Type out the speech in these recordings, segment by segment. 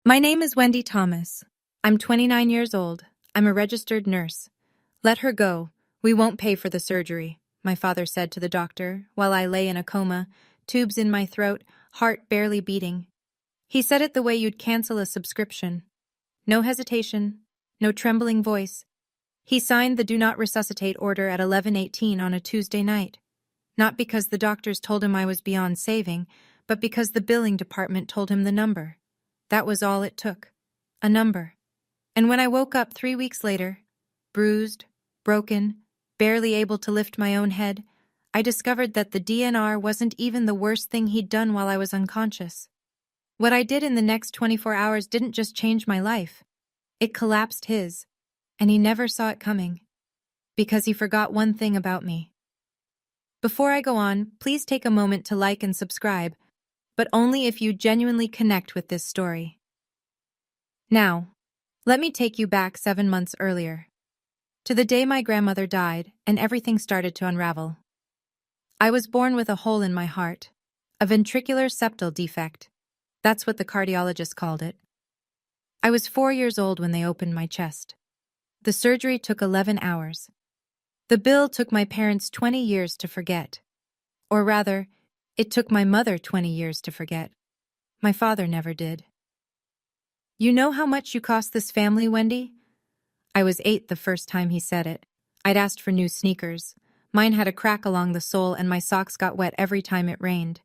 My name is Wendy Thomas. I'm 29 years old. I'm a registered nurse. Let her go. We won't pay for the surgery, my father said to the doctor while I lay in a coma, tubes in my throat, heart barely beating. He said it the way you'd cancel a subscription. No hesitation, no trembling voice. He signed the do not resuscitate order at 11:18 on a Tuesday night. Not because the doctors told him I was beyond saving, but because the billing department told him the number. That was all it took. A number. And when I woke up 3 weeks later, bruised, broken, barely able to lift my own head, I discovered that the DNR wasn't even the worst thing he'd done while I was unconscious. What I did in the next 24 hours didn't just change my life. It collapsed his, and he never saw it coming. Because he forgot one thing about me. Before I go on, please take a moment to like and subscribe, but only if you genuinely connect with this story. Now, let me take you back 7 months earlier, to the day my grandmother died and everything started to unravel. I was born with a hole in my heart, a ventricular septal defect. That's what the cardiologist called it. I was 4 years old when they opened my chest. The surgery took 11 hours. The bill took my parents 20 years to forget. Or rather, it took my mother 20 years to forget. My father never did. You know how much you cost this family, Wendy? I was 8 the first time he said it. I'd asked for new sneakers. Mine had a crack along the sole and my socks got wet every time it rained.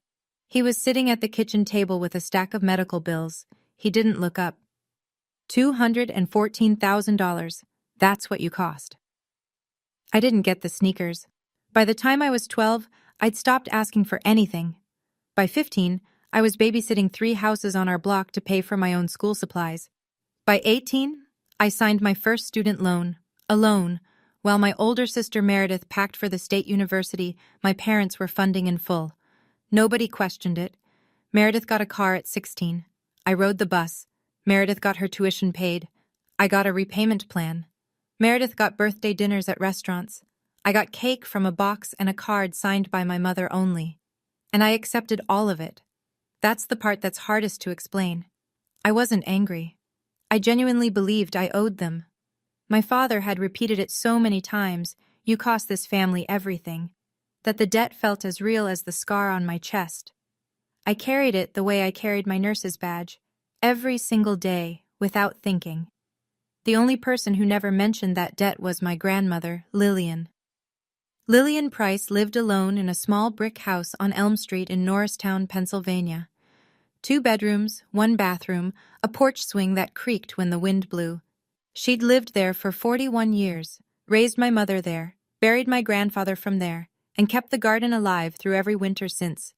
He was sitting at the kitchen table with a stack of medical bills. He didn't look up. $214,000. That's what you cost. I didn't get the sneakers. By the time I was 12, I'd stopped asking for anything. By 15, I was babysitting 3 houses on our block to pay for my own school supplies. By 18, I signed my first student loan, alone, while my older sister Meredith packed for the state university my parents were funding in full. Nobody questioned it. Meredith got a car at 16. I rode the bus. Meredith got her tuition paid. I got a repayment plan. Meredith got birthday dinners at restaurants. I got cake from a box and a card signed by my mother only. And I accepted all of it. That's the part that's hardest to explain. I wasn't angry. I genuinely believed I owed them. My father had repeated it so many times, you cost this family everything, that the debt felt as real as the scar on my chest. I carried it the way I carried my nurse's badge, every single day, without thinking. The only person who never mentioned that debt was my grandmother, Lillian. Lillian Price lived alone in a small brick house on Elm Street in Norristown, Pennsylvania. 2 bedrooms, 1 bathroom, a porch swing that creaked when the wind blew. She'd lived there for 41 years, raised my mother there, buried my grandfather from there, and kept the garden alive through every winter since.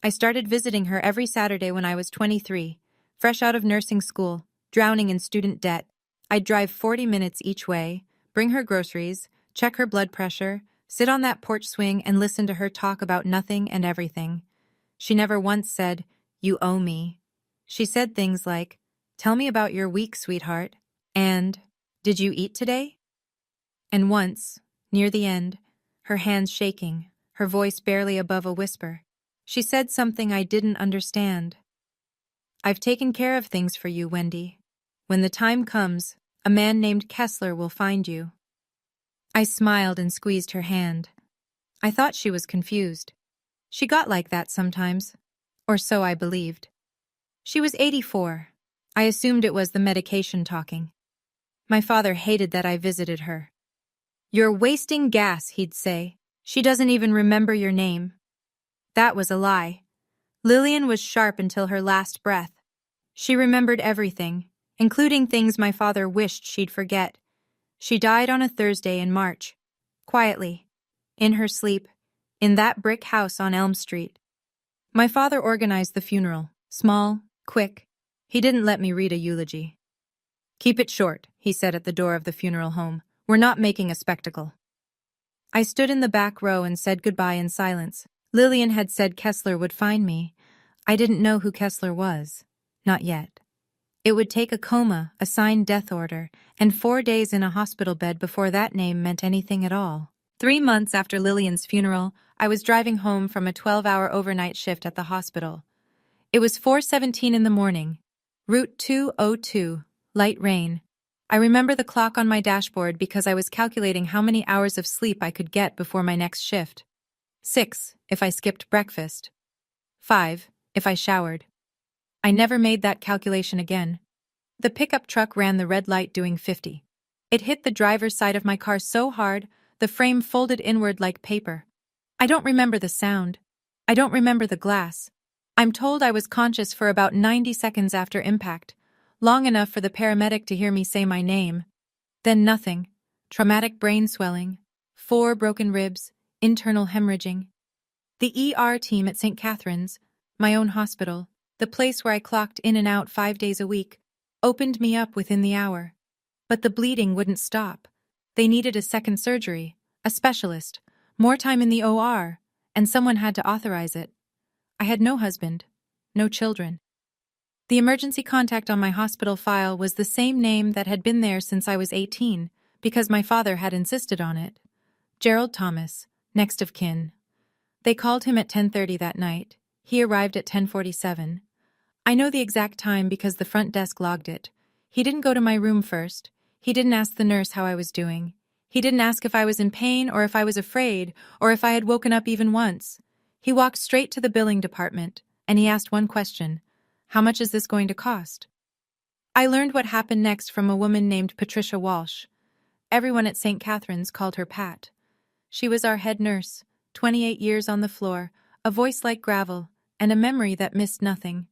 I started visiting her every Saturday when I was 23, fresh out of nursing school, drowning in student debt. I'd drive 40 minutes each way, bring her groceries, check her blood pressure, sit on that porch swing and listen to her talk about nothing and everything. She never once said, "You owe me." She said things like, "Tell me about your week, sweetheart," and, "Did you eat today?" And once, near the end, her hands shaking, her voice barely above a whisper, she said something I didn't understand. "I've taken care of things for you, Wendy. When the time comes, a man named Kessler will find you." I smiled and squeezed her hand. I thought she was confused. She got like that sometimes, or so I believed. She was 84. I assumed it was the medication talking. My father hated that I visited her. "You're wasting gas," he'd say. "She doesn't even remember your name." That was a lie. Lillian was sharp until her last breath. She remembered everything, including things my father wished she'd forget. She died on a Thursday in March, quietly, in her sleep, in that brick house on Elm Street. My father organized the funeral, small, quick. He didn't let me read a eulogy. "Keep it short," he said at the door of the funeral home. "We're not making a spectacle." I stood in the back row and said goodbye in silence. Lillian had said Kessler would find me. I didn't know who Kessler was. Not yet. It would take a coma, a signed death order, and 4 days in a hospital bed before that name meant anything at all. 3 months after Lillian's funeral, I was driving home from a 12-hour overnight shift at the hospital. It was 4:17 in the morning. Route 202, light rain. I remember the clock on my dashboard because I was calculating how many hours of sleep I could get before my next shift. 6, if I skipped breakfast. 5, if I showered. I never made that calculation again. The pickup truck ran the red light doing 50. It hit the driver's side of my car so hard, the frame folded inward like paper. I don't remember the sound. I don't remember the glass. I'm told I was conscious for about 90 seconds after impact, long enough for the paramedic to hear me say my name. Then nothing. Traumatic brain swelling, 4 broken ribs, internal hemorrhaging. The ER team at St. Catherine's, my own hospital, the place where I clocked in and out 5 days a week, opened me up within the hour. But the bleeding wouldn't stop. They needed a second surgery, a specialist, more time in the OR, and someone had to authorize it. I had no husband, no children. The emergency contact on my hospital file was the same name that had been there since I was 18, because my father had insisted on it. Gerald Thomas, next of kin. They called him at 10:30 that night. He arrived at 10:47. I know the exact time because the front desk logged it. He didn't go to my room first. He didn't ask the nurse how I was doing. He didn't ask if I was in pain or if I was afraid or if I had woken up even once. He walked straight to the billing department, and he asked one question: how much is this going to cost? I learned what happened next from a woman named Patricia Walsh. Everyone at St. Catherine's called her Pat. She was our head nurse, 28 years on the floor, a voice like gravel, and a memory that missed nothing.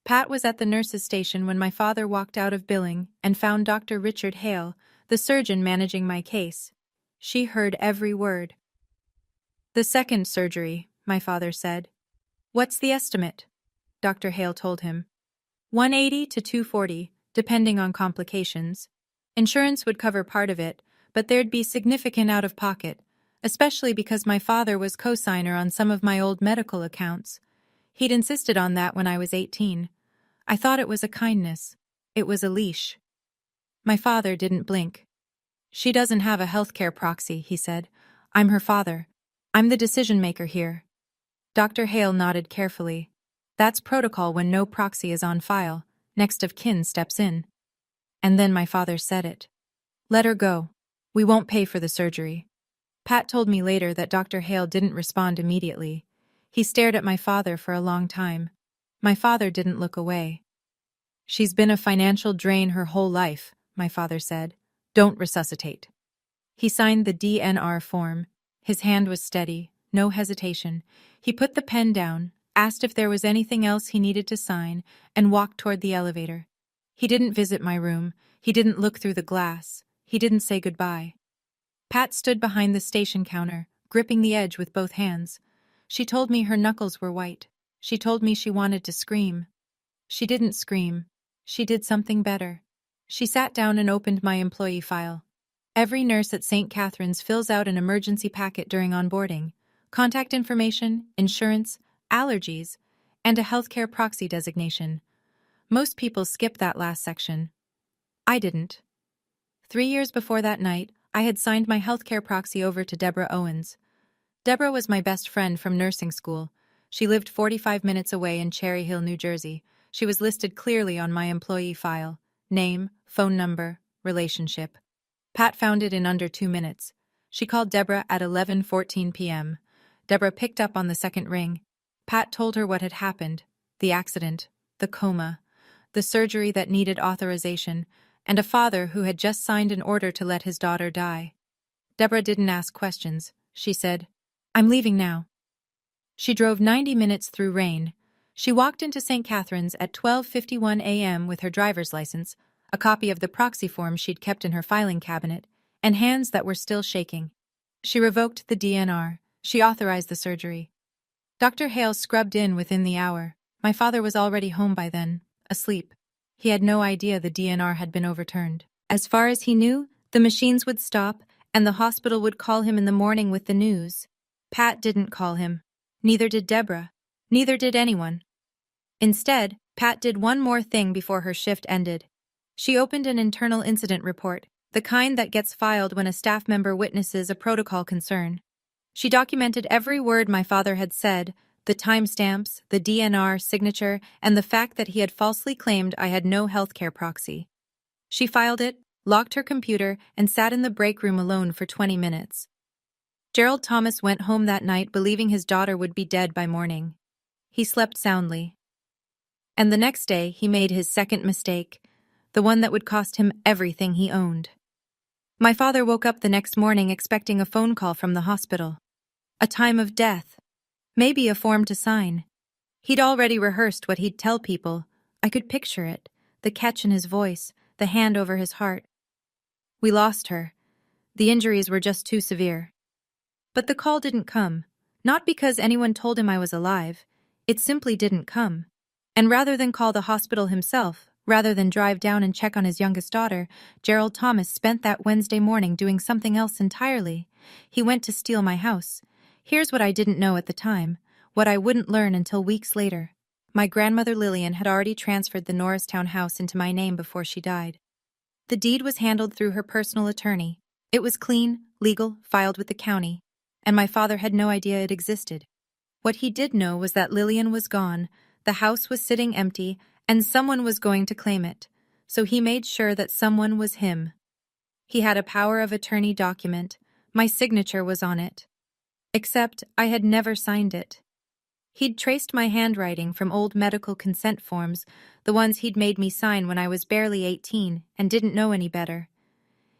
Pat was at the nurse's station when my father walked out of billing and found Dr. Richard Hale, the surgeon managing my case. She heard every word. "The second surgery," my father said. "What's the estimate?" Dr. Hale told him. 180 to 240, depending on complications. Insurance would cover part of it, but there'd be significant out-of-pocket, especially because my father was co-signer on some of my old medical accounts. He'd insisted on that when I was 18. I thought it was a kindness. It was a leash. My father didn't blink. "She doesn't have a healthcare proxy," he said. "I'm her father. I'm the decision-maker here." Dr. Hale nodded carefully. "That's protocol when no proxy is on file. Next of kin steps in." And then my father said it. "Let her go. We won't pay for the surgery." Pat told me later that Dr. Hale didn't respond immediately. He stared at my father for a long time. My father didn't look away. "She's been a financial drain her whole life," my father said. "Don't resuscitate." He signed the DNR form. His hand was steady, no hesitation. He put the pen down, asked if there was anything else he needed to sign, and walked toward the elevator. He didn't visit my room. He didn't look through the glass. He didn't say goodbye. Pat stood behind the station counter, gripping the edge with both hands. She told me her knuckles were white. She told me she wanted to scream. She didn't scream. She did something better. She sat down and opened my employee file. Every nurse at St. Catherine's fills out an emergency packet during onboarding: contact information, insurance, allergies, and a healthcare proxy designation. Most people skip that last section. I didn't. 3 years before that night, I had signed my healthcare proxy over to Deborah Owens. Deborah was my best friend from nursing school. She lived 45 minutes away in Cherry Hill, New Jersey. She was listed clearly on my employee file: name, phone number, relationship. Pat found it in under 2 minutes. She called Deborah at 11:14 p.m. Deborah picked up on the second ring. Pat told her what had happened: the accident, the coma, the surgery that needed authorization, and a father who had just signed an order to let his daughter die. Deborah didn't ask questions. She said, "I'm leaving now." She drove 90 minutes through rain. She walked into St. Catherine's at 12:51 a.m. with her driver's license, a copy of the proxy form she'd kept in her filing cabinet, and hands that were still shaking. She revoked the DNR. She authorized the surgery. Dr. Hale scrubbed in within the hour. My father was already home by then, asleep. He had no idea the DNR had been overturned. As far as he knew, the machines would stop, and the hospital would call him in the morning with the news. Pat didn't call him. Neither did Deborah. Neither did anyone. Instead, Pat did one more thing before her shift ended. She opened an internal incident report, the kind that gets filed when a staff member witnesses a protocol concern. She documented every word my father had said, The timestamps, the DNR signature, and the fact that he had falsely claimed I had no healthcare proxy. She filed it, locked her computer, and sat in the break room alone for 20 minutes. Gerald Thomas went home that night believing his daughter would be dead by morning. He slept soundly. And the next day, he made his second mistake, the one that would cost him everything he owned. My father woke up the next morning expecting a phone call from the hospital. A time of death. Maybe a form to sign. He'd already rehearsed what he'd tell people. I could picture it, the catch in his voice, the hand over his heart. We lost her. The injuries were just too severe. But the call didn't come, not because anyone told him I was alive. It simply didn't come. And rather than call the hospital himself, rather than drive down and check on his youngest daughter, Gerald Thomas spent that Wednesday morning doing something else entirely. He went to steal my house. Here's what I didn't know at the time, what I wouldn't learn until weeks later. My grandmother Lillian had already transferred the Norristown house into my name before she died. The deed was handled through her personal attorney. It was clean, legal, filed with the county, and my father had no idea it existed. What he did know was that Lillian was gone, the house was sitting empty, and someone was going to claim it, so he made sure that someone was him. He had a power of attorney document. My signature was on it. Except I had never signed it. He'd traced my handwriting from old medical consent forms, the ones he'd made me sign when I was barely 18 and didn't know any better.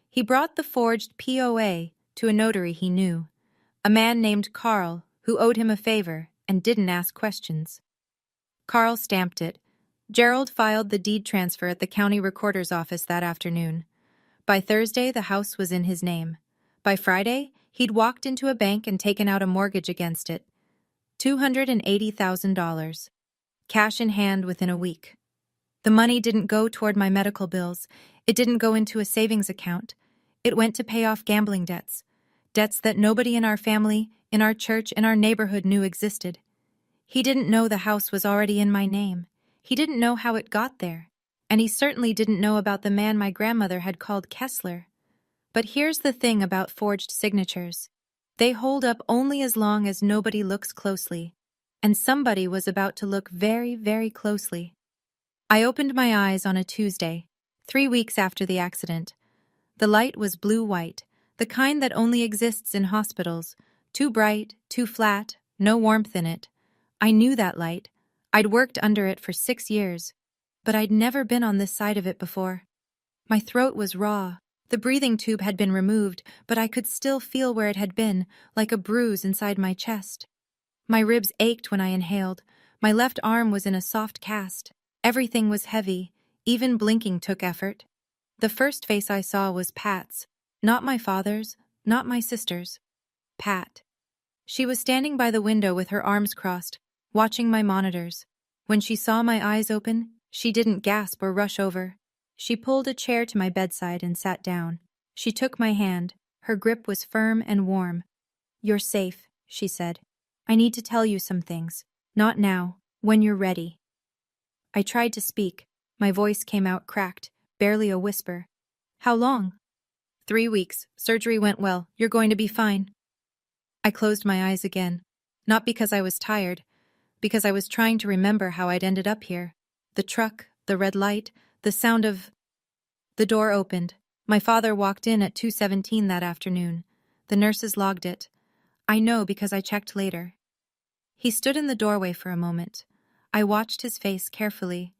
He brought the forged POA to a notary he knew, a man named Carl who owed him a favor and didn't ask questions. Carl stamped it. Gerald filed the deed transfer at the county recorder's office that afternoon. By Thursday, the house was in his name. By Friday, he'd walked into a bank and taken out a mortgage against it. $280,000. Cash in hand within a week. The money didn't go toward my medical bills. It didn't go into a savings account. It went to pay off gambling debts. Debts that nobody in our family, in our church, in our neighborhood knew existed. He didn't know the house was already in my name. He didn't know how it got there. And he certainly didn't know about the man my grandmother had called Kessler. But here's the thing about forged signatures. They hold up only as long as nobody looks closely. And somebody was about to look very, very closely. I opened my eyes on a Tuesday, 3 weeks after the accident. The light was blue-white, the kind that only exists in hospitals. Too bright, too flat, no warmth in it. I knew that light. I'd worked under it for 6 years, but I'd never been on this side of it before. My throat was raw. The breathing tube had been removed, but I could still feel where it had been, like a bruise inside my chest. My ribs ached when I inhaled. My left arm was in a soft cast. Everything was heavy. Even blinking took effort. The first face I saw was Pat's. Not my father's, not my sister's. Pat. She was standing by the window with her arms crossed, watching my monitors. When she saw my eyes open, she didn't gasp or rush over. She pulled a chair to my bedside and sat down. She took my hand. Her grip was firm and warm. "You're safe," she said. "I need to tell you some things. Not now, when you're ready." I tried to speak. My voice came out cracked, barely a whisper. "How long?" 3 weeks. Surgery went well. You're going to be fine." I closed my eyes again. Not because I was tired, because I was trying to remember how I'd ended up here. The truck, the red light, the sound of... The door opened. My father walked in at 2:17 that afternoon. The nurses logged it. I know because I checked later. He stood in the doorway for a moment. I watched his face carefully.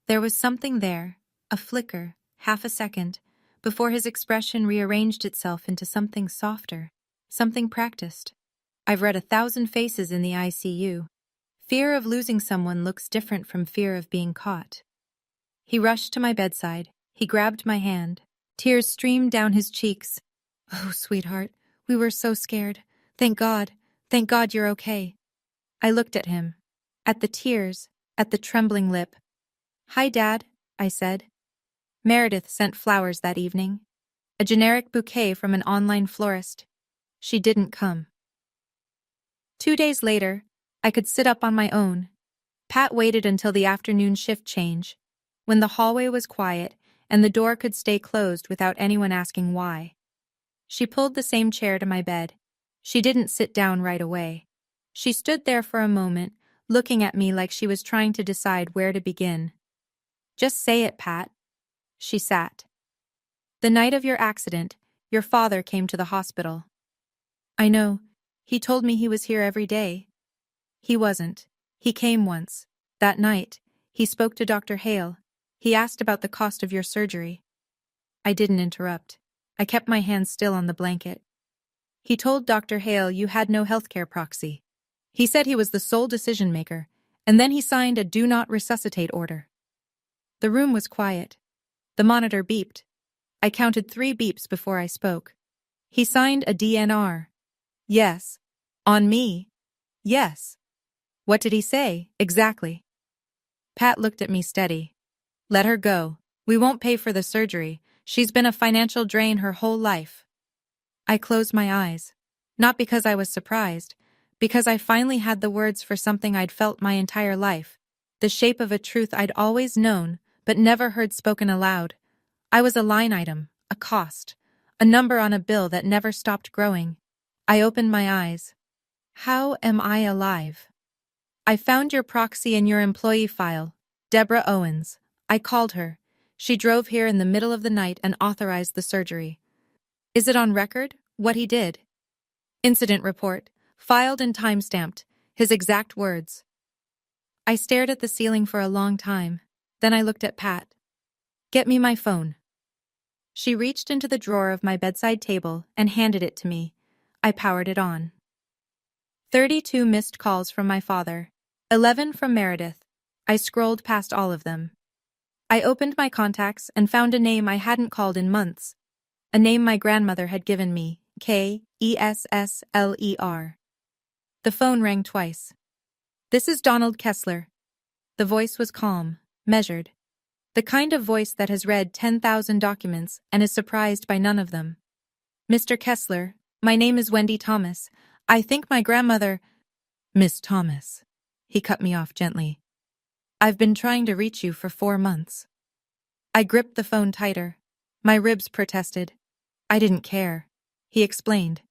There was something there, a flicker, half a second, before his expression rearranged itself into something softer, something practiced. I've read 1,000 faces in the ICU. Fear of losing someone looks different from fear of being caught. He rushed to my bedside. He grabbed my hand. Tears streamed down his cheeks. "Oh, sweetheart, we were so scared. Thank God you're okay." I looked at him, at the tears, at the trembling lip. "Hi, Dad," I said. Meredith sent flowers that evening. A generic bouquet from an online florist. She didn't come. 2 days later, I could sit up on my own. Pat waited until the afternoon shift change, when the hallway was quiet and the door could stay closed without anyone asking why. She pulled the same chair to my bed. She didn't sit down right away. She stood there for a moment, looking at me like she was trying to decide where to begin. "Just say it, Pat." She sat. "The night of your accident, your father came to the hospital." "I know. He told me he was here every day." "He wasn't. He came once. That night, he spoke to Dr. Hale. He asked about the cost of your surgery." I didn't interrupt. I kept my hands still on the blanket. "He told Dr. Hale you had no healthcare proxy. He said he was the sole decision maker, and then he signed a do not resuscitate order." The room was quiet. The monitor beeped. I counted 3 beeps before I spoke. "He signed a DNR." "Yes." "On me?" "Yes." "What did he say, exactly?" Pat looked at me steady. "Let her go. We won't pay for the surgery. She's been a financial drain her whole life." I closed my eyes. Not because I was surprised, because I finally had the words for something I'd felt my entire life, the shape of a truth I'd always known but never heard spoken aloud. I was a line item, a cost, a number on a bill that never stopped growing. I opened my eyes. "How am I alive?" "I found your proxy in your employee file. Deborah Owens. I called her. She drove here in the middle of the night and authorized the surgery." "Is it on record, what he did?" "Incident report, filed and time-stamped, his exact words." I stared at the ceiling for a long time. Then I looked at Pat. "Get me my phone." She reached into the drawer of my bedside table and handed it to me. I powered it on. 32 missed calls from my father. 11 from Meredith. I scrolled past all of them. I opened my contacts and found a name I hadn't called in months. A name my grandmother had given me, Kessler. The phone rang twice. "This is Donald Kessler." The voice was calm, measured. The kind of voice that has read 10,000 documents and is surprised by none of them. "Mr. Kessler, my name is Wendy Thomas. I think my grandmother—" "Miss Thomas." He cut me off gently. "I've been trying to reach you for 4 months." I gripped the phone tighter. My ribs protested. I didn't care. He explained.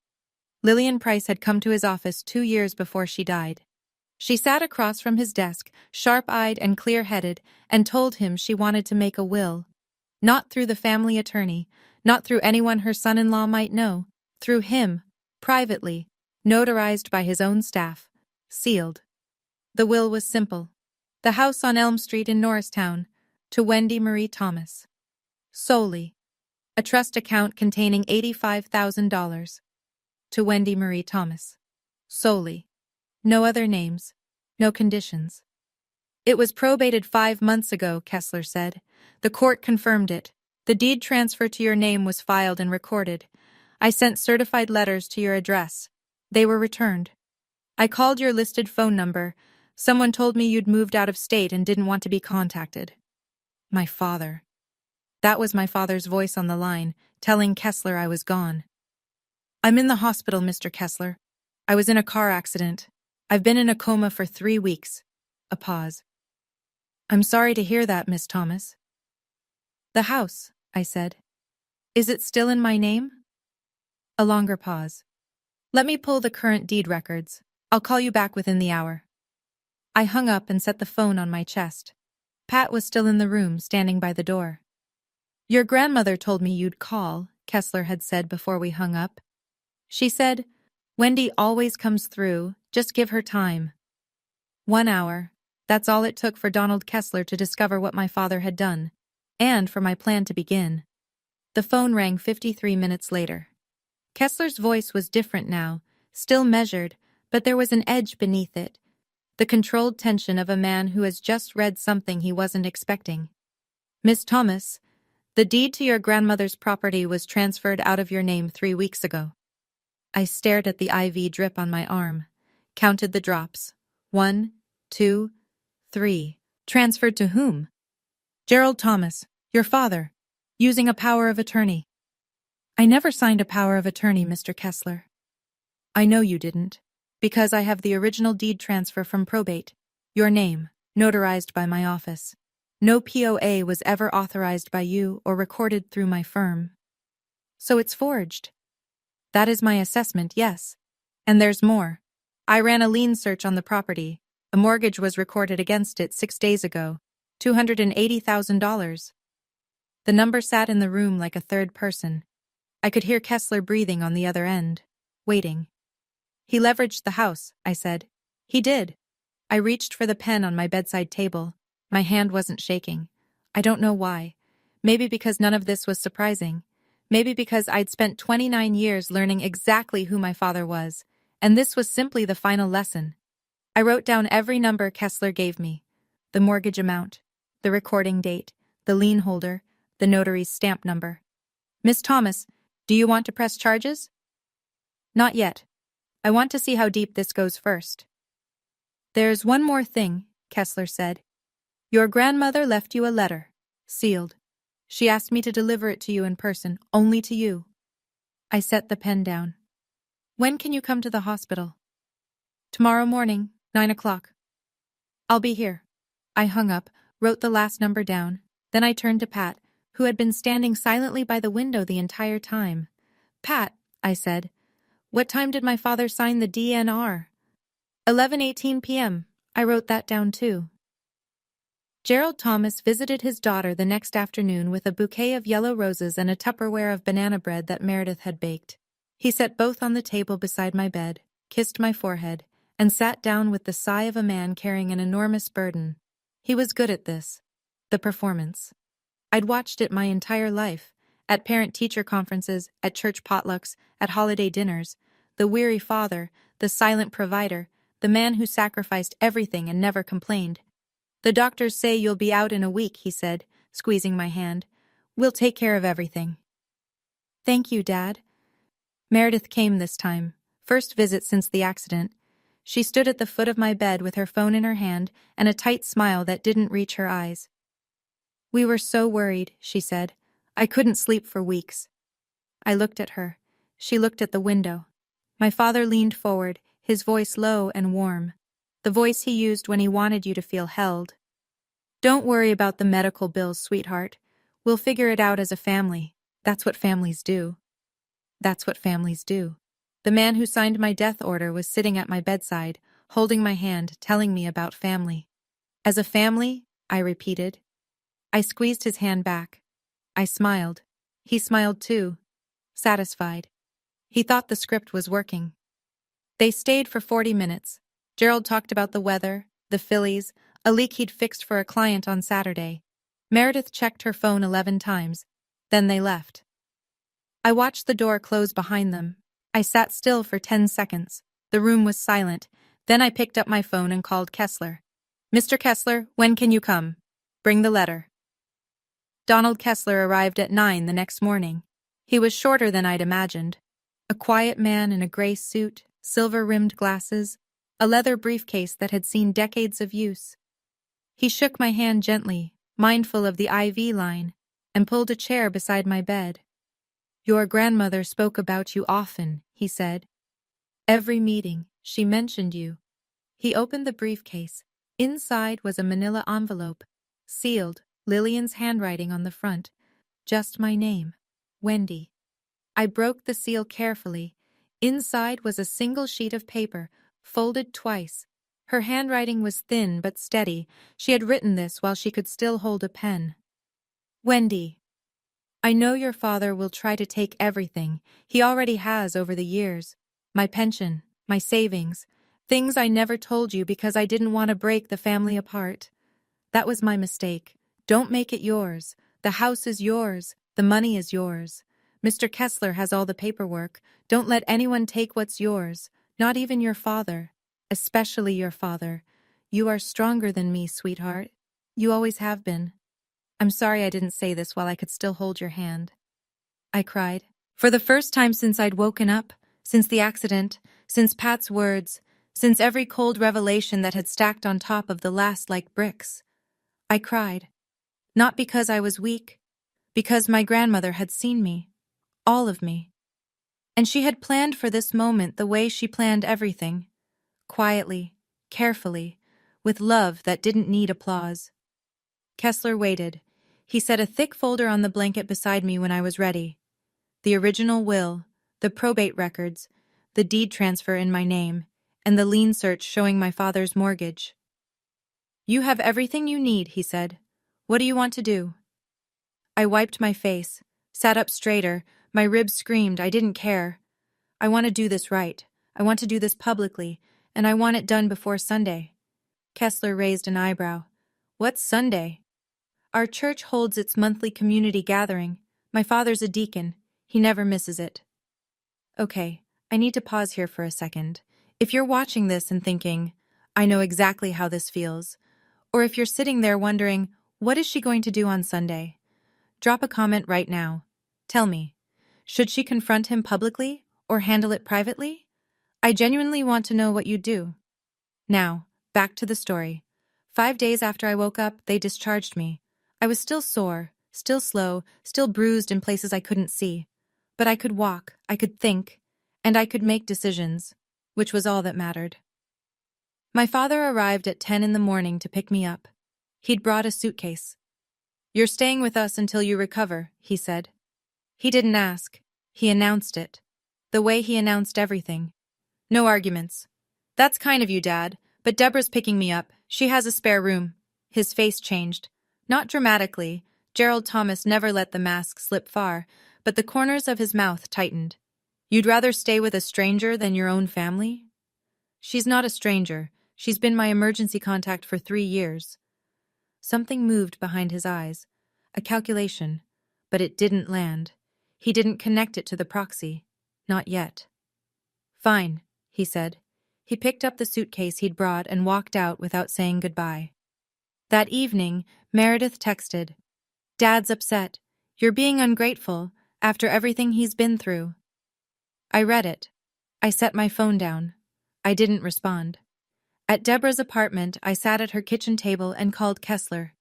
Lillian Price had come to his office 2 years before she died. She sat across from his desk, sharp-eyed and clear-headed, and told him she wanted to make a will. Not through the family attorney, not through anyone her son-in-law might know, through him, privately, notarized by his own staff, sealed. The will was simple. The house on Elm Street in Norristown, to Wendy Marie Thomas. Solely. A trust account containing $85,000. To Wendy Marie Thomas. Solely. No other names. No conditions. "It was probated 5 months ago," Kessler said. "The court confirmed it. The deed transfer to your name was filed and recorded. I sent certified letters to your address. They were returned. I called your listed phone number. Someone told me you'd moved out of state and didn't want to be contacted." My father. That was my father's voice on the line, telling Kessler I was gone. "I'm in the hospital, Mr. Kessler. I was in a car accident. I've been in a coma for 3 weeks. A pause. "I'm sorry to hear that, Miss Thomas." "The house," I said. "Is it still in my name?" A longer pause. "Let me pull the current deed records. I'll call you back within the hour." I hung up and set the phone on my chest. Pat was still in the room, standing by the door. "Your grandmother told me you'd call," Kessler had said before we hung up. She said, "Wendy always comes through, just give her time." 1 hour. That's all it took for Donald Kessler to discover what my father had done, and for my plan to begin. The phone rang 53 minutes later. Kessler's voice was different now, still measured, but there was an edge beneath it, the controlled tension of a man who has just read something he wasn't expecting. "Miss Thomas, the deed to your grandmother's property was transferred out of your name 3 weeks ago." I stared at the IV drip on my arm, counted the drops. 1, 2, 3. "Transferred to whom?" "Gerald Thomas, your father, using a power of attorney." "I never signed a power of attorney, Mr. Kessler." "I know you didn't, because I have the original deed transfer from probate, your name, notarized by my office. No POA was ever authorized by you or recorded through my firm." "So it's forged." "That is my assessment, yes. And there's more. I ran a lien search on the property. A mortgage was recorded against it 6 days ago. $280,000. The number sat in the room like a third person. I could hear Kessler breathing on the other end, waiting. He leveraged the house, I said. He did. I reached for the pen on my bedside table. My hand wasn't shaking. I don't know why. Maybe because none of this was surprising. Maybe because I'd spent 29 years learning exactly who my father was, and this was simply the final lesson. I wrote down every number Kessler gave me. The mortgage amount, the recording date, the lien holder, the notary's stamp number. Miss Thomas, do you want to press charges? Not yet. I want to see how deep this goes first. There's one more thing, Kessler said. Your grandmother left you a letter, sealed. She asked me to deliver it to you in person, only to you. I set the pen down. When can you come to the hospital? Tomorrow morning, 9 o'clock. I'll be here. I hung up, wrote the last number down. Then I turned to Pat, who had been standing silently by the window the entire time. Pat, I said, what time did my father sign the DNR? 11:18 p.m. I wrote that down too. Gerald Thomas visited his daughter the next afternoon with a bouquet of yellow roses and a Tupperware of banana bread that Meredith had baked. He set both on the table beside my bed, kissed my forehead, and sat down with the sigh of a man carrying an enormous burden. He was good at this. The performance. I'd watched it my entire life, at parent-teacher conferences, at church potlucks, at holiday dinners. The weary father, the silent provider, the man who sacrificed everything and never complained. The doctors say you'll be out in a week, he said, squeezing my hand. We'll take care of everything. Thank you, Dad. Meredith came this time, first visit since the accident. She stood at the foot of my bed with her phone in her hand and a tight smile that didn't reach her eyes. We were so worried, she said. I couldn't sleep for weeks. I looked at her. She looked at the window. My father leaned forward, his voice low and warm. The voice he used when he wanted you to feel held. Don't worry about the medical bills, sweetheart. We'll figure it out as a family. That's what families do. That's what families do. The man who signed my death order was sitting at my bedside, holding my hand, telling me about family. As a family, I repeated. I squeezed his hand back. I smiled. He smiled too, satisfied. He thought the script was working. They stayed for 40 minutes. Gerald talked about the weather, the Phillies, a leak he'd fixed for a client on Saturday. Meredith checked her phone 11 times. Then they left. I watched the door close behind them. I sat still for 10 seconds. The room was silent. Then I picked up my phone and called Kessler. Mr. Kessler, when can you come? Bring the letter. Donald Kessler arrived at 9 the next morning. He was shorter than I'd imagined. A quiet man in a gray suit, silver-rimmed glasses, a leather briefcase that had seen decades of use. He shook my hand gently, mindful of the IV line, and pulled a chair beside my bed. Your grandmother spoke about you often, he said. Every meeting, she mentioned you. He opened the briefcase. Inside was a manila envelope, sealed, Lillian's handwriting on the front. Just my name, Wendy. I broke the seal carefully. Inside was a single sheet of paper, folded twice. Her handwriting was thin but steady. She had written this while she could still hold a pen. Wendy, I know your father will try to take everything. He already has over the years. My pension, my savings, things I never told you because I didn't want to break the family apart. That was my mistake. Don't make it yours. The house is yours. The money is yours. Mr. Kessler has all the paperwork. Don't let anyone take what's yours, not even your father. Especially your father. You are stronger than me, sweetheart. You always have been. I'm sorry I didn't say this while I could still hold your hand. I cried. For the first time since I'd woken up, since the accident, since Pat's words, since every cold revelation that had stacked on top of the last like bricks. I cried. Not because I was weak, because my grandmother had seen me. All of me. And she had planned for this moment the way she planned everything. Quietly, carefully, with love that didn't need applause. Kessler waited. He set a thick folder on the blanket beside me when I was ready. The original will, the probate records, the deed transfer in my name, and the lien search showing my father's mortgage. "You have everything you need," he said. "What do you want to do?" I wiped my face, sat up straighter, my ribs screamed I didn't care. "I want to do this right. I want to do this publicly, and I want it done before Sunday." Kessler raised an eyebrow. "What's Sunday?" "Our church holds its monthly community gathering. My father's a deacon. He never misses it." Okay, I need to pause here for a second. If you're watching this and thinking, "I know exactly how this feels," or if you're sitting there wondering, "What is she going to do on Sunday?" drop a comment right now. Tell me, should she confront him publicly or handle it privately? I genuinely want to know what you'd do. Now, back to the story. 5 days after I woke up, they discharged me. I was still sore, still slow, still bruised in places I couldn't see. But I could walk, I could think, and I could make decisions, which was all that mattered. My father arrived at 10 in the morning to pick me up. He'd brought a suitcase. "You're staying with us until you recover," he said. He didn't ask. He announced it. The way he announced everything. No arguments. "That's kind of you, Dad, but Deborah's picking me up. She has a spare room." His face changed. Not dramatically. Gerald Thomas never let the mask slip far, but the corners of his mouth tightened. "You'd rather stay with a stranger than your own family?" "She's not a stranger. She's been my emergency contact for 3 years. Something moved behind his eyes. A calculation. But it didn't land. He didn't connect it to the proxy. Not yet. "Fine," he said. He picked up the suitcase he'd brought and walked out without saying goodbye. That evening, Meredith texted, "Dad's upset. You're being ungrateful, after everything he's been through." I read it. I set my phone down. I didn't respond. At Deborah's apartment, I sat at her kitchen table and called Kessler.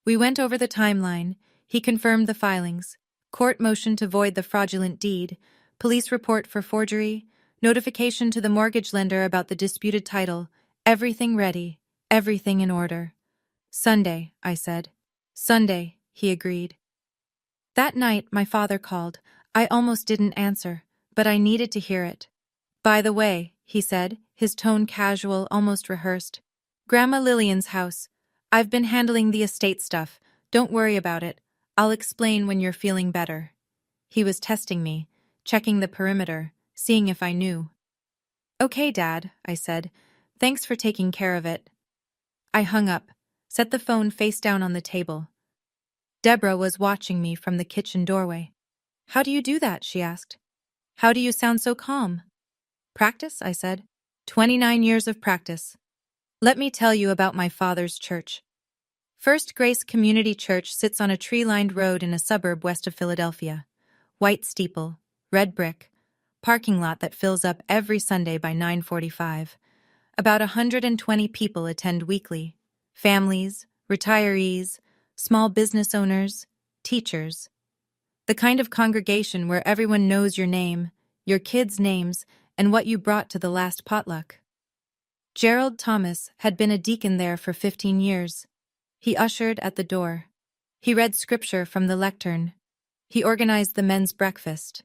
We went over the timeline. He confirmed the filings. Court motion to void the fraudulent deed, police report for forgery, notification to the mortgage lender about the disputed title, everything ready, everything in order. "Sunday," I said. "Sunday," he agreed. That night, my father called. I almost didn't answer, but I needed to hear it. "By the way," he said, his tone casual, almost rehearsed. "Grandma Lillian's house. I've been handling the estate stuff. Don't worry about it. I'll explain when you're feeling better." He was testing me, checking the perimeter, seeing if I knew. "Okay, Dad," I said. "Thanks for taking care of it." I hung up, set the phone face down on the table. Deborah was watching me from the kitchen doorway. "How do you do that?" she asked. "How do you sound so calm?" "Practice," I said. 29 years of practice. Let me tell you about my father's church. First Grace Community Church sits on a tree-lined road in a suburb west of Philadelphia. White steeple, red brick, parking lot that fills up every Sunday by 9:45. About 120 people attend weekly. Families, retirees, small business owners, teachers. The kind of congregation where everyone knows your name, your kids' names, and what you brought to the last potluck. Gerald Thomas had been a deacon there for 15 years. He ushered at the door. He read scripture from the lectern. He organized the men's breakfast.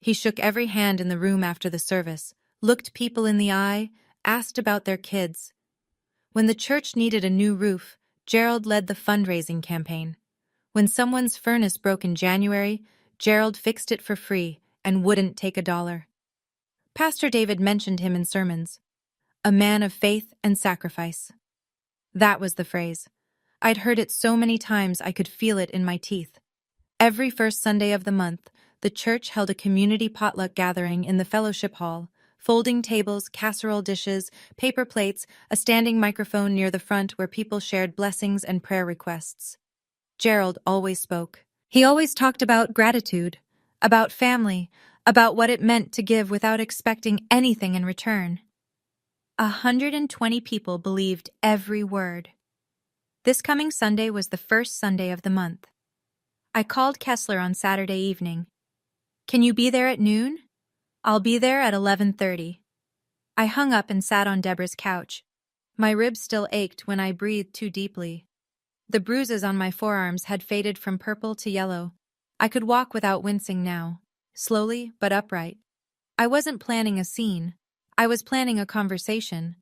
He shook every hand in the room after the service, looked people in the eye, asked about their kids. When the church needed a new roof, Gerald led the fundraising campaign. When someone's furnace broke in January, Gerald fixed it for free and wouldn't take $1. Pastor David mentioned him in sermons. A man of faith and sacrifice. That was the phrase. I'd heard it so many times I could feel it in my teeth. Every first Sunday of the month, the church held a community potluck gathering in the fellowship hall. Folding tables, casserole dishes, paper plates, a standing microphone near the front where people shared blessings and prayer requests. Gerald always spoke. He always talked about gratitude, about family, about what it meant to give without expecting anything in return. 120 people believed every word. This coming Sunday was the first Sunday of the month. I called Kessler on Saturday evening. "Can you be there at noon?" "I'll be there at 11:30. I hung up and sat on Deborah's couch. My ribs still ached when I breathed too deeply. The bruises on my forearms had faded from purple to yellow. I could walk without wincing now, slowly but upright. I wasn't planning a scene. I was planning a conversation,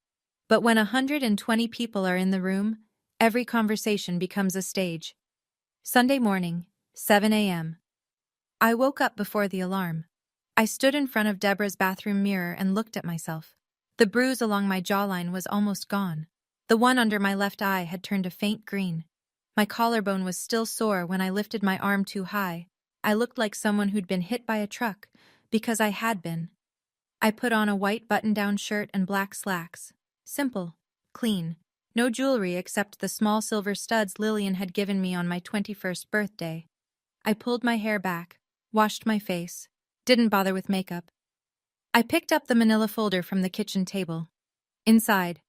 but when 120 people are in the room, every conversation becomes a stage. Sunday morning, 7 a.m. I woke up before the alarm. I stood in front of Deborah's bathroom mirror and looked at myself. The bruise along my jawline was almost gone. The one under my left eye had turned a faint green. My collarbone was still sore when I lifted my arm too high. I looked like someone who'd been hit by a truck, because I had been. I put on a white button-down shirt and black slacks. Simple, clean, no jewelry except the small silver studs Lillian had given me on my 21st birthday. I pulled my hair back, washed my face, didn't bother with makeup. I picked up the manila folder from the kitchen table. Inside,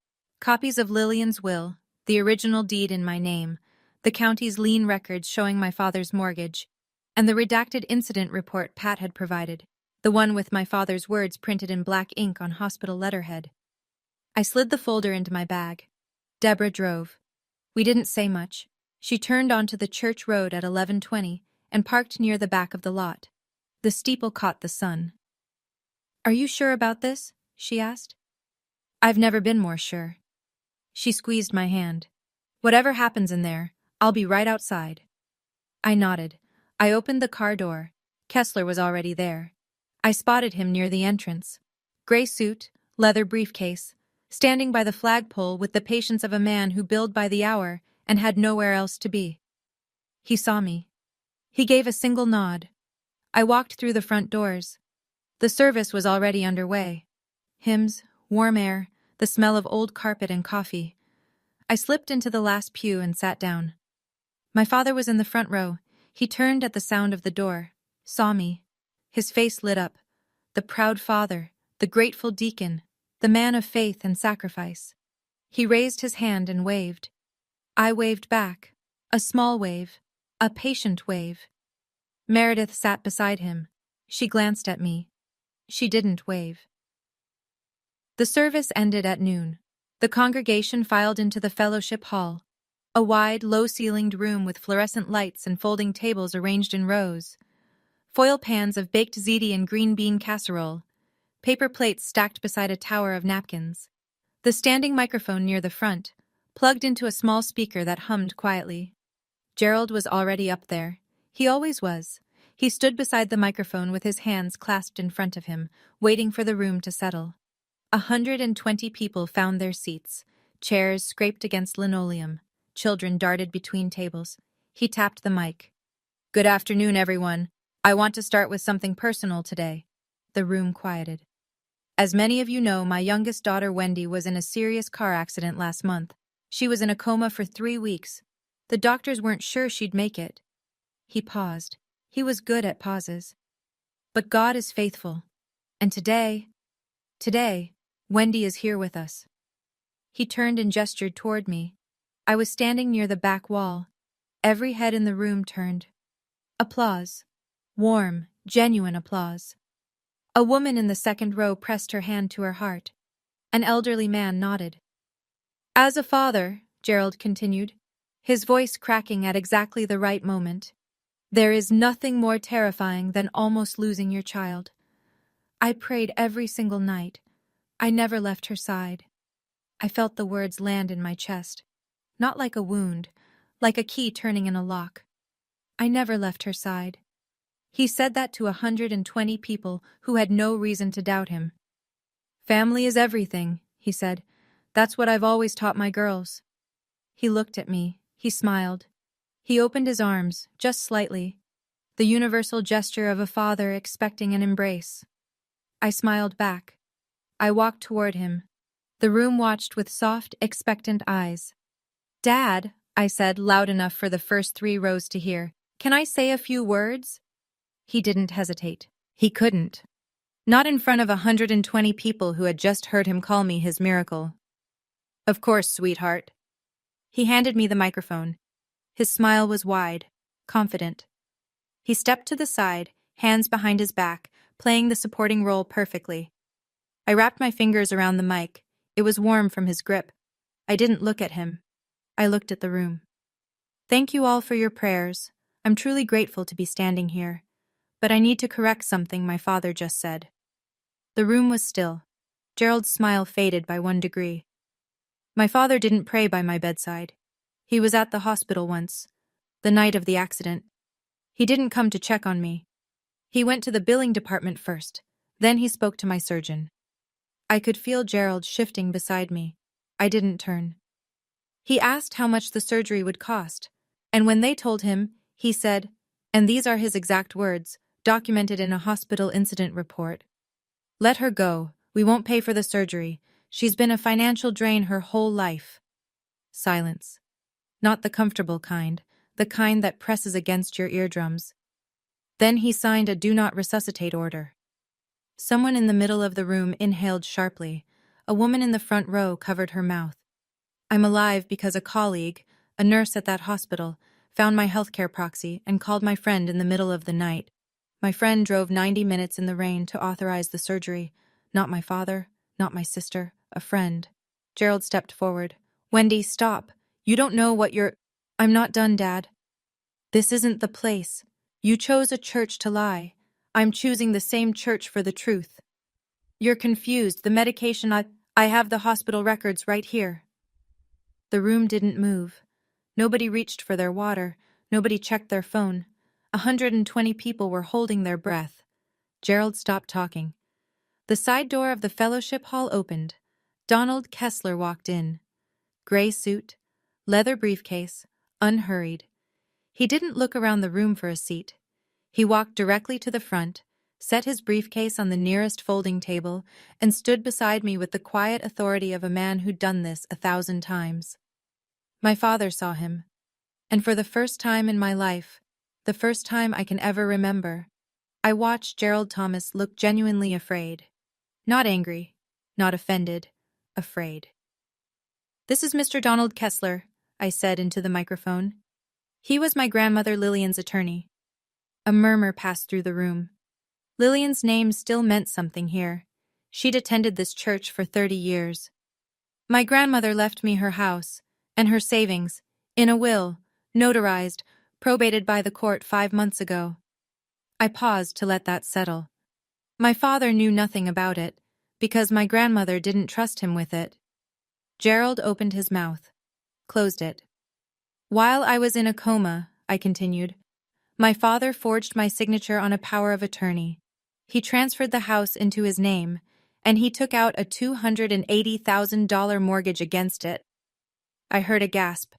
copies of Lillian's will, the original deed in my name, the county's lien records showing my father's mortgage, and the redacted incident report Pat had provided, the one with my father's words printed in black ink on hospital letterhead. I slid the folder into my bag. Deborah drove. We didn't say much. She turned onto the church road at 11:20 and parked near the back of the lot. The steeple caught the sun. "Are you sure about this?" she asked. "I've never been more sure." She squeezed my hand. "Whatever happens in there, I'll be right outside." I nodded. I opened the car door. Kessler was already there. I spotted him near the entrance. Gray suit, leather briefcase, standing by the flagpole with the patience of a man who billed by the hour and had nowhere else to be. He saw me. He gave a single nod. I walked through the front doors. The service was already underway. Hymns, warm air, the smell of old carpet and coffee. I slipped into the last pew and sat down. My father was in the front row. He turned at the sound of the door, saw me. His face lit up. The proud father, the grateful deacon, the man of faith and sacrifice. He raised his hand and waved. I waved back. A small wave. A patient wave. Meredith sat beside him. She glanced at me. She didn't wave. The service ended at noon. The congregation filed into the fellowship hall, a wide, low-ceilinged room with fluorescent lights and folding tables arranged in rows, foil pans of baked ziti and green bean casserole, paper plates stacked beside a tower of napkins, the standing microphone near the front, plugged into a small speaker that hummed quietly. Gerald was already up there. He always was. He stood beside the microphone with his hands clasped in front of him, waiting for the room to settle. 120 people found their seats. Chairs scraped against linoleum. Children darted between tables. He tapped the mic. "Good afternoon, everyone. I want to start with something personal today." The room quieted. "As many of you know, my youngest daughter Wendy was in a serious car accident last month. She was in a coma for 3 weeks. The doctors weren't sure she'd make it." He paused. He was good at pauses. "But God is faithful. And today, Wendy is here with us." He turned and gestured toward me. I was standing near the back wall. Every head in the room turned. Applause. Warm, genuine applause. A woman in the second row pressed her hand to her heart. An elderly man nodded. "As a father," Gerald continued, his voice cracking at exactly the right moment, "there is nothing more terrifying than almost losing your child. I prayed every single night. I never left her side." I felt the words land in my chest. Not like a wound, like a key turning in a lock. I never left her side. He said that to 120 people who had no reason to doubt him. "Family is everything," he said. "That's what I've always taught my girls." He looked at me. He smiled. He opened his arms, just slightly. The universal gesture of a father expecting an embrace. I smiled back. I walked toward him. The room watched with soft, expectant eyes. "Dad," I said, loud enough for the first 3 rows to hear, "can I say a few words?" He didn't hesitate. He couldn't. Not in front of 120 people who had just heard him call me his miracle. "Of course, sweetheart." He handed me the microphone. His smile was wide, confident. He stepped to the side, hands behind his back, playing the supporting role perfectly. I wrapped my fingers around the mic. It was warm from his grip. I didn't look at him. I looked at the room. "Thank you all for your prayers. I'm truly grateful to be standing here. But I need to correct something my father just said." The room was still. Gerald's smile faded by 1 degree. My father didn't pray by my bedside. He was at the hospital once, the night of the accident. He didn't come to check on me. He went to the billing department first. Then he spoke to my surgeon. I could feel Gerald shifting beside me. I didn't turn. He asked how much the surgery would cost, and when they told him, he said, and these are his exact words, documented in a hospital incident report, "Let her go. We won't pay for the surgery. She's been a financial drain her whole life." Silence. Not the comfortable kind, the kind that presses against your eardrums. Then he signed a "do not resuscitate" order. Someone in the middle of the room inhaled sharply. A woman in the front row covered her mouth. I'm alive because a colleague, a nurse at that hospital, found my healthcare proxy and called my friend in the middle of the night. My friend drove 90 minutes in the rain to authorize the surgery. Not my father, not my sister, a friend. Gerald stepped forward. Wendy, stop. You don't know what you're... I'm not done, Dad. This isn't the place. You chose a church to lie. I'm choosing the same church for the truth. You're confused. The medication I have the hospital records right here. The room didn't move. Nobody reached for their water. Nobody checked their phone. 120 people were holding their breath. Gerald stopped talking. The side door of the fellowship hall opened. Donald Kessler walked in. Gray suit, leather briefcase, unhurried. He didn't look around the room for a seat. He walked directly to the front, set his briefcase on the nearest folding table, and stood beside me with the quiet authority of a man who'd done this 1,000 times. My father saw him. And for the first time in my life, the first time I can ever remember, I watched Gerald Thomas look genuinely afraid. Not angry, not offended, afraid. "This is Mr. Donald Kessler," I said into the microphone. He was my grandmother Lillian's attorney. A murmur passed through the room. Lillian's name still meant something here. She'd attended this church for 30 years. My grandmother left me her house and her savings in a will, notarized, probated by the court 5 months ago. I paused to let that settle. My father knew nothing about it, because my grandmother didn't trust him with it. Gerald opened his mouth, closed it. "While I was in a coma," I continued, "my father forged my signature on a power of attorney. He transferred the house into his name, and he took out a $280,000 mortgage against it." I heard a gasp.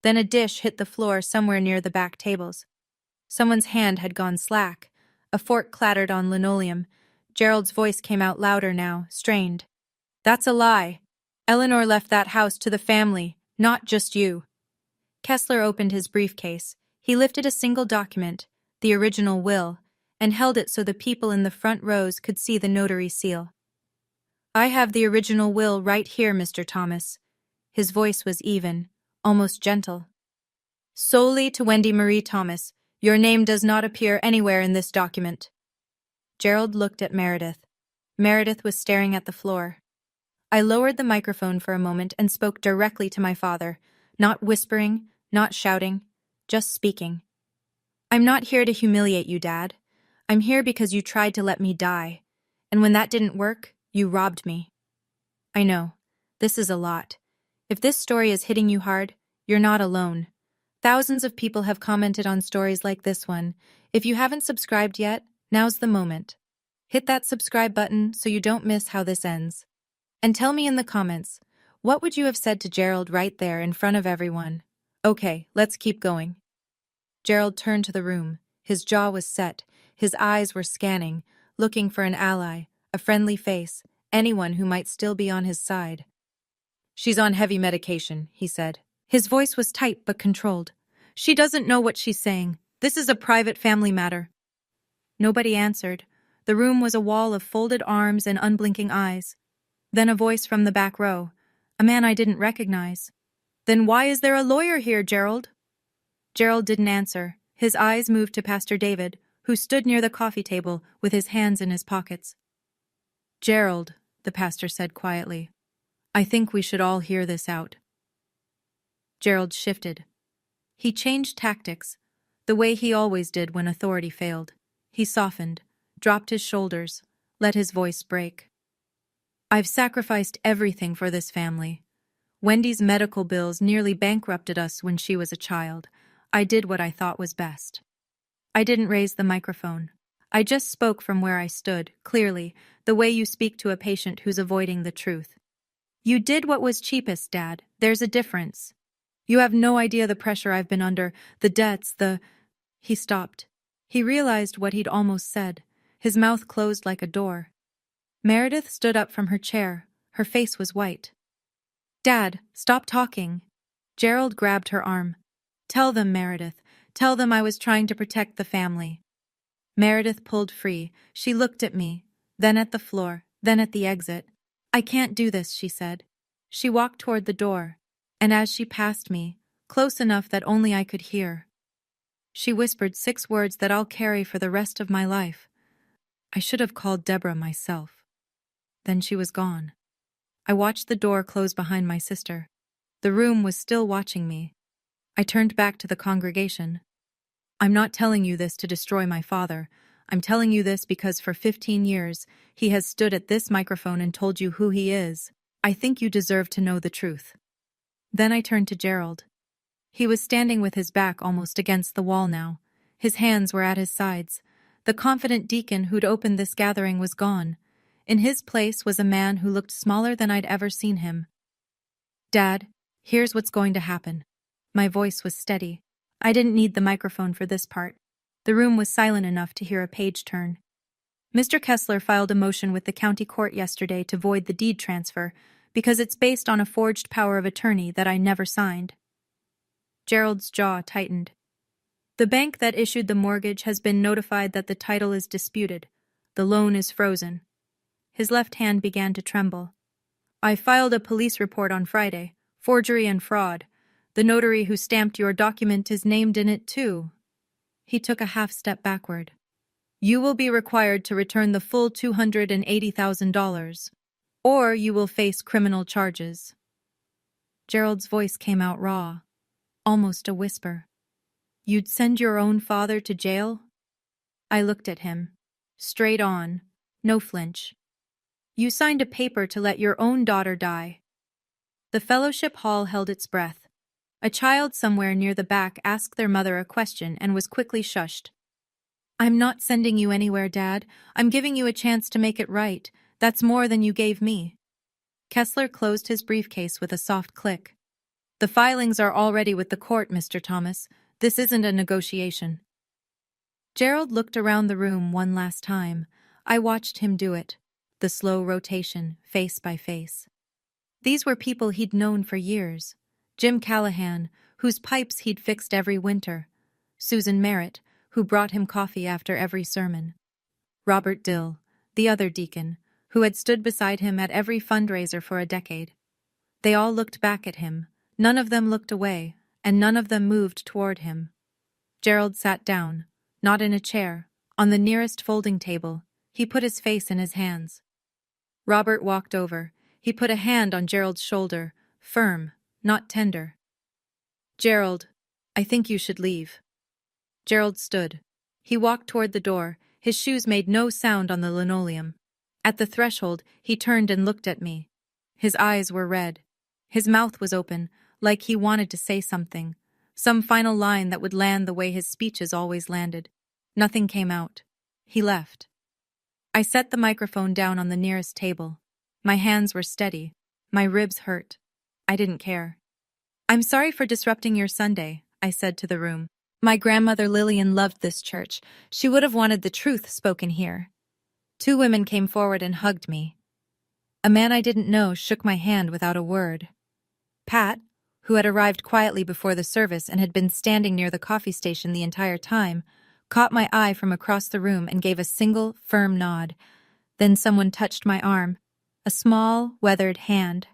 Then a dish hit the floor somewhere near the back tables. Someone's hand had gone slack. A fork clattered on linoleum. Gerald's voice came out louder now, strained. "That's a lie. Eleanor left that house to the family, not just you." Kessler opened his briefcase. He lifted a single document, the original will, and held it so the people in the front rows could see the notary seal. "I have the original will right here, Mr. Thomas." His voice was even, almost gentle. "Solely to Wendy Marie Thomas. Your name does not appear anywhere in this document." Gerald looked at Meredith. Meredith was staring at the floor. I lowered the microphone for a moment and spoke directly to my father, not whispering, not shouting, just speaking. "I'm not here to humiliate you, Dad. I'm here because you tried to let me die. And when that didn't work, you robbed me. I know. This is a lot. If this story is hitting you hard, you're not alone. Thousands of people have commented on stories like this one. If you haven't subscribed yet, now's the moment. Hit that subscribe button so you don't miss how this ends. And tell me in the comments, what would you have said to Gerald right there in front of everyone? Okay, let's keep going." Gerald turned to the room. His jaw was set. His eyes were scanning, looking for an ally, a friendly face, anyone who might still be on his side. "She's on heavy medication," he said. His voice was tight but controlled. "She doesn't know what she's saying. This is a private family matter." Nobody answered. The room was a wall of folded arms and unblinking eyes. Then a voice from the back row, a man I didn't recognize. "Then why is there a lawyer here, Gerald?" Gerald didn't answer. His eyes moved to Pastor David, who stood near the coffee table with his hands in his pockets. "Gerald," the pastor said quietly, "I think we should all hear this out." Gerald shifted. He changed tactics, the way he always did when authority failed. He softened, dropped his shoulders, let his voice break. I've sacrificed everything for this family. Wendy's medical bills nearly bankrupted us when she was a child. I did what I thought was best. I didn't raise the microphone. I just spoke from where I stood, clearly, the way you speak to a patient who's avoiding the truth. You did what was cheapest, Dad. There's a difference. You have no idea the pressure I've been under, the debts, the... He stopped. He realized what he'd almost said. His mouth closed like a door. Meredith stood up from her chair. Her face was white. Dad, stop talking. Gerald grabbed her arm. Tell them, Meredith. Tell them I was trying to protect the family. Meredith pulled free. She looked at me, then at the floor, then at the exit. I can't do this, she said. She walked toward the door, and as she passed me, close enough that only I could hear, she whispered 6 words that I'll carry for the rest of my life. I should have called Deborah myself. Then she was gone. I watched the door close behind my sister. The room was still watching me. I turned back to the congregation. I'm not telling you this to destroy my father. I'm telling you this because for 15 years, he has stood at this microphone and told you who he is. I think you deserve to know the truth. Then I turned to Gerald. He was standing with his back almost against the wall now. His hands were at his sides. The confident deacon who'd opened this gathering was gone. In his place was a man who looked smaller than I'd ever seen him. Dad, here's what's going to happen. My voice was steady. I didn't need the microphone for this part. The room was silent enough to hear a page turn. Mr. Kessler filed a motion with the county court yesterday to void the deed transfer because it's based on a forged power of attorney that I never signed. Gerald's jaw tightened. The bank that issued the mortgage has been notified that the title is disputed. The loan is frozen. His left hand began to tremble. I filed a police report on Friday. Forgery and fraud. The notary who stamped your document is named in it too. He took a half step backward. You will be required to return the full $280,000, or you will face criminal charges. Gerald's voice came out raw, almost a whisper. You'd send your own father to jail? I looked at him. Straight on. No flinch. You signed a paper to let your own daughter die. The fellowship hall held its breath. A child somewhere near the back asked their mother a question and was quickly shushed. I'm not sending you anywhere, Dad. I'm giving you a chance to make it right. That's more than you gave me. Kessler closed his briefcase with a soft click. The filings are already with the court, Mr. Thomas. This isn't a negotiation. Gerald looked around the room one last time. I watched him do it. The slow rotation, face by face. These were people he'd known for years. Jim Callahan, whose pipes he'd fixed every winter. Susan Merritt, who brought him coffee after every sermon. Robert Dill, the other deacon, who had stood beside him at every fundraiser for a decade. They all looked back at him. None of them looked away, and none of them moved toward him. Gerald sat down, not in a chair, on the nearest folding table. He put his face in his hands. Robert walked over. He put a hand on Gerald's shoulder, firm, not tender. Gerald, I think you should leave. Gerald stood. He walked toward the door. His shoes made no sound on the linoleum. At the threshold, he turned and looked at me. His eyes were red. His mouth was open, like he wanted to say something, some final line that would land the way his speeches always landed. Nothing came out. He left. I set the microphone down on the nearest table. My hands were steady. My ribs hurt. I didn't care. I'm sorry for disrupting your Sunday, I said to the room. My grandmother Lillian loved this church. She would have wanted the truth spoken here. 2 women came forward and hugged me. A man I didn't know shook my hand without a word. Pat, who had arrived quietly before the service and had been standing near the coffee station the entire time, caught my eye from across the room and gave a single, firm nod. Then someone touched my arm, a small, weathered hand.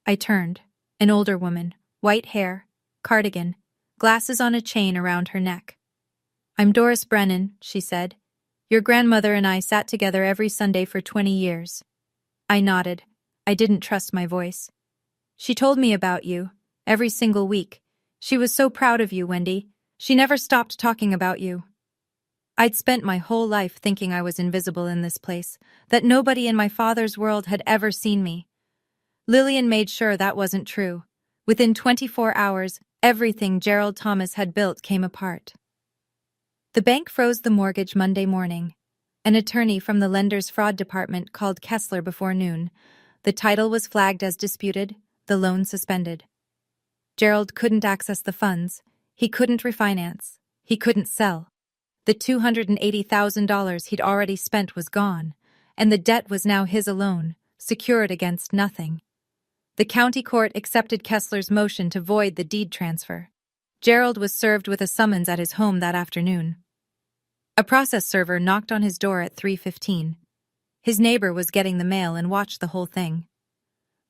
I turned. An older woman, white hair, cardigan, glasses on a chain around her neck. I'm Doris Brennan, she said. Your grandmother and I sat together every Sunday for 20 years. I nodded. I didn't trust my voice. She told me about you, every single week. She was so proud of you, Wendy. She never stopped talking about you. I'd spent my whole life thinking I was invisible in this place, that nobody in my father's world had ever seen me. Lillian made sure that wasn't true. Within 24 hours, everything Gerald Thomas had built came apart. The bank froze the mortgage Monday morning. An attorney from the lender's fraud department called Kessler before noon. The title was flagged as disputed, the loan suspended. Gerald couldn't access the funds. He couldn't refinance. He couldn't sell. The $280,000 he'd already spent was gone, and the debt was now his alone, secured against nothing. The county court accepted Kessler's motion to void the deed transfer. Gerald was served with a summons at his home that afternoon. A process server knocked on his door at 3:15. His neighbor was getting the mail and watched the whole thing.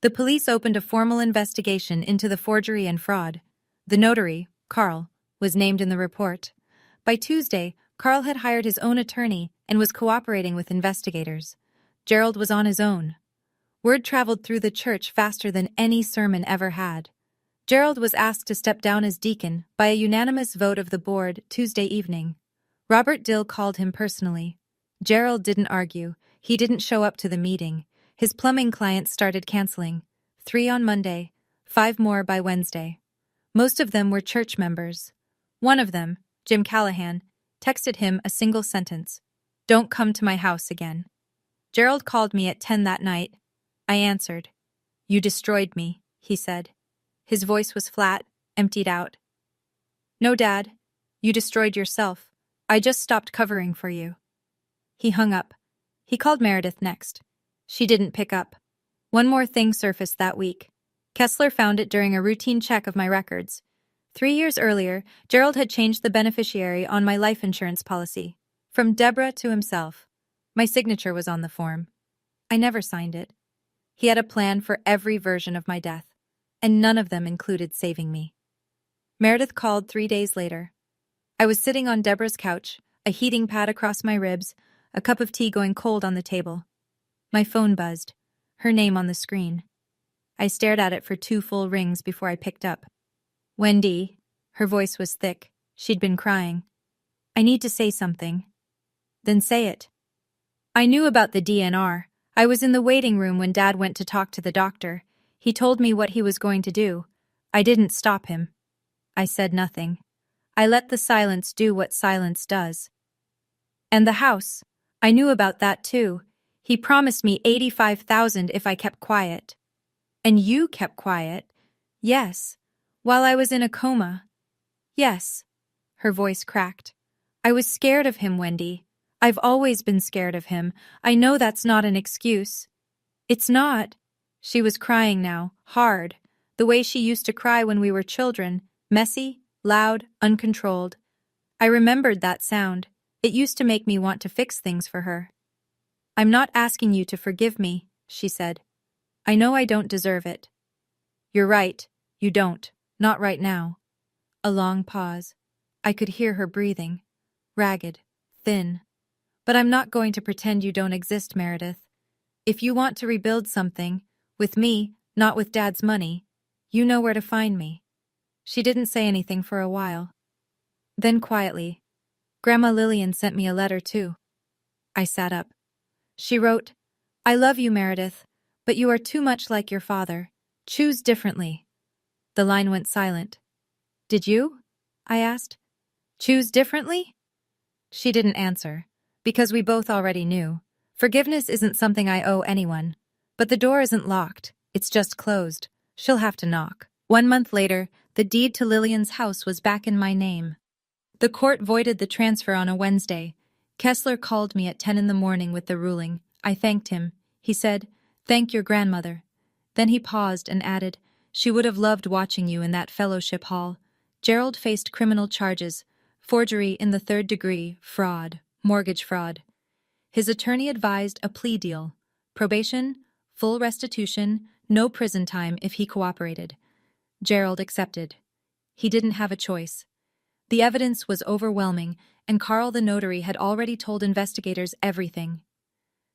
The police opened a formal investigation into the forgery and fraud. The notary, Carl, was named in the report. By Tuesday, Carl had hired his own attorney and was cooperating with investigators. Gerald was on his own. Word traveled through the church faster than any sermon ever had. Gerald was asked to step down as deacon by a unanimous vote of the board Tuesday evening. Robert Dill called him personally. Gerald didn't argue. He didn't show up to the meeting. His plumbing clients started canceling. 3 on Monday, 5 more by Wednesday. Most of them were church members. One of them, Jim Callahan, texted him a single sentence: "Don't come to my house again." Gerald called me at 10 that night. I answered. "You destroyed me," he said. His voice was flat, emptied out. "No, Dad. You destroyed yourself. I just stopped covering for you." He hung up. He called Meredith next. She didn't pick up. One more thing surfaced that week. Kessler found it during a routine check of my records. 3 years earlier, Gerald had changed the beneficiary on my life insurance policy. From Deborah to himself. My signature was on the form. I never signed it. He had a plan for every version of my death, and none of them included saving me. Meredith called 3 days later. I was sitting on Deborah's couch, a heating pad across my ribs, a cup of tea going cold on the table. My phone buzzed, her name on the screen. I stared at it for 2 full rings before I picked up. "Wendy." Her voice was thick. She'd been crying. "I need to say something." "Then say it." "I knew about the DNR. I was in the waiting room when Dad went to talk to the doctor. He told me what he was going to do. I didn't stop him." I said nothing. I let the silence do what silence does. "And the house. I knew about that too. He promised me $85,000 if I kept quiet." "And you kept quiet?" "Yes. While I was in a coma." "Yes." Her voice cracked. "I was scared of him, Wendy. I've always been scared of him. I know that's not an excuse." "It's not." She was crying now, hard, the way she used to cry when we were children, messy, loud, uncontrolled. I remembered that sound. It used to make me want to fix things for her. "I'm not asking you to forgive me," she said. "I know I don't deserve it." "You're right, you don't. Not right now." A long pause. I could hear her breathing. Ragged, thin. "But I'm not going to pretend you don't exist, Meredith. If you want to rebuild something, with me, not with Dad's money, you know where to find me." She didn't say anything for a while. Then quietly, "Grandma Lillian sent me a letter too." I sat up. She wrote, "I love you, Meredith, but you are too much like your father. Choose differently." The line went silent. "Did you?" I asked. "Choose differently?" She didn't answer, because we both already knew. Forgiveness isn't something I owe anyone. But the door isn't locked, it's just closed. She'll have to knock. 1 month later, the deed to Lillian's house was back in my name. The court voided the transfer on a Wednesday. Kessler called me at 10 in the morning with the ruling. I thanked him. He said, "Thank your grandmother." Then he paused and added, "She would have loved watching you in that fellowship hall." Gerald faced criminal charges, forgery in the 3rd degree, fraud, mortgage fraud. His attorney advised a plea deal, probation, full restitution, no prison time if he cooperated. Gerald accepted. He didn't have a choice. The evidence was overwhelming, and Carl the notary had already told investigators everything.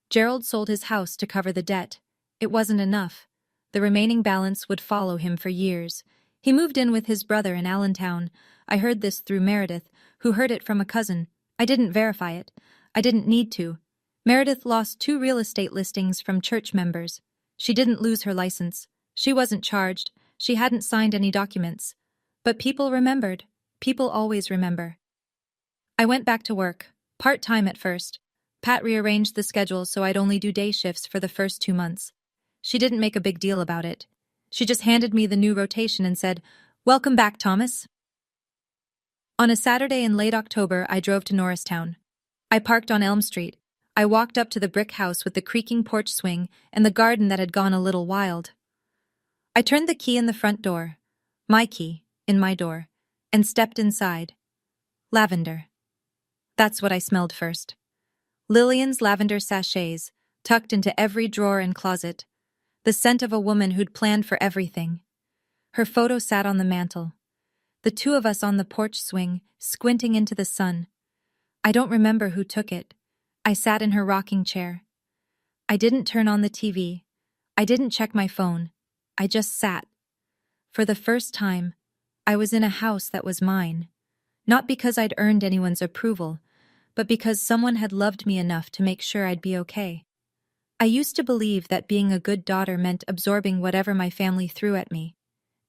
Gerald sold his house to cover the debt. It wasn't enough. The remaining balance would follow him for years. He moved in with his brother in Allentown. I heard this through Meredith, who heard it from a cousin. I didn't verify it. I didn't need to. Meredith lost 2 real estate listings from church members. She didn't lose her license. She wasn't charged. She hadn't signed any documents. But people remembered. People always remember. I went back to work, part-time at first. Pat rearranged the schedule so I'd only do day shifts for the first 2 months. She didn't make a big deal about it. She just handed me the new rotation and said, "Welcome back, Thomas." On a Saturday in late October, I drove to Norristown. I parked on Elm Street. I walked up to the brick house with the creaking porch swing and the garden that had gone a little wild. I turned the key in the front door, my key, in my door, and stepped inside. Lavender. That's what I smelled first. Lillian's lavender sachets, tucked into every drawer and closet. The scent of a woman who'd planned for everything. Her photo sat on the mantel. The 2 of us on the porch swing, squinting into the sun. I don't remember who took it. I sat in her rocking chair. I didn't turn on the TV. I didn't check my phone. I just sat. For the first time, I was in a house that was mine. Not because I'd earned anyone's approval, but because someone had loved me enough to make sure I'd be okay. I used to believe that being a good daughter meant absorbing whatever my family threw at me.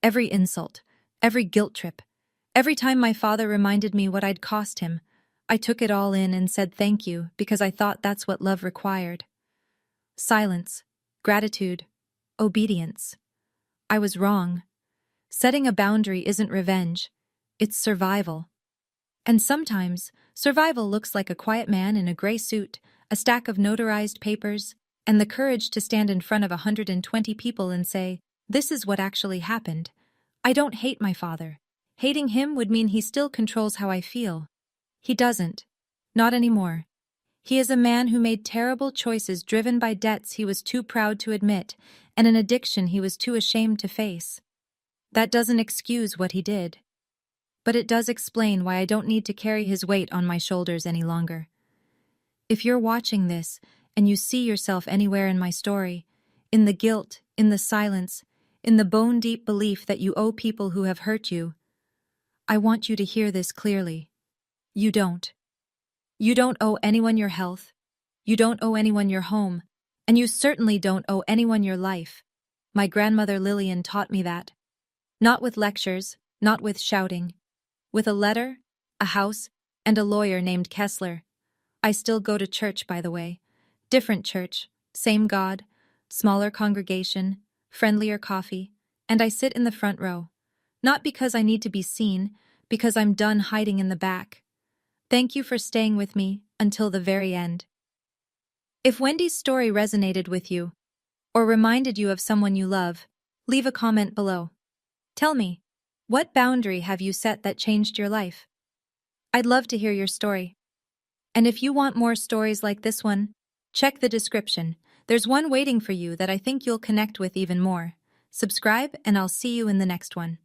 Every insult, every guilt trip, every time my father reminded me what I'd cost him, I took it all in and said thank you because I thought that's what love required. Silence, gratitude, obedience. I was wrong. Setting a boundary isn't revenge, it's survival. And sometimes, survival looks like a quiet man in a gray suit, a stack of notarized papers, and the courage to stand in front of 120 people and say, "This is what actually happened. I don't hate my father. Hating him would mean he still controls how I feel. He doesn't. Not anymore. He is a man who made terrible choices driven by debts he was too proud to admit and an addiction he was too ashamed to face. That doesn't excuse what he did. But it does explain why I don't need to carry his weight on my shoulders any longer. If you're watching this and you see yourself anywhere in my story, in the guilt, in the silence, in the bone-deep belief that you owe people who have hurt you, I want you to hear this clearly. You don't. You don't owe anyone your health. You don't owe anyone your home. And you certainly don't owe anyone your life. My grandmother Lillian taught me that. Not with lectures, not with shouting. With a letter, a house, and a lawyer named Kessler. I still go to church, by the way. Different church, same God, smaller congregation, friendlier coffee, and I sit in the front row. Not because I need to be seen, because I'm done hiding in the back. Thank you for staying with me until the very end. If Wendy's story resonated with you, or reminded you of someone you love, leave a comment below. Tell me, what boundary have you set that changed your life? I'd love to hear your story. And if you want more stories like this one, check the description. There's one waiting for you that I think you'll connect with even more. Subscribe, and I'll see you in the next one.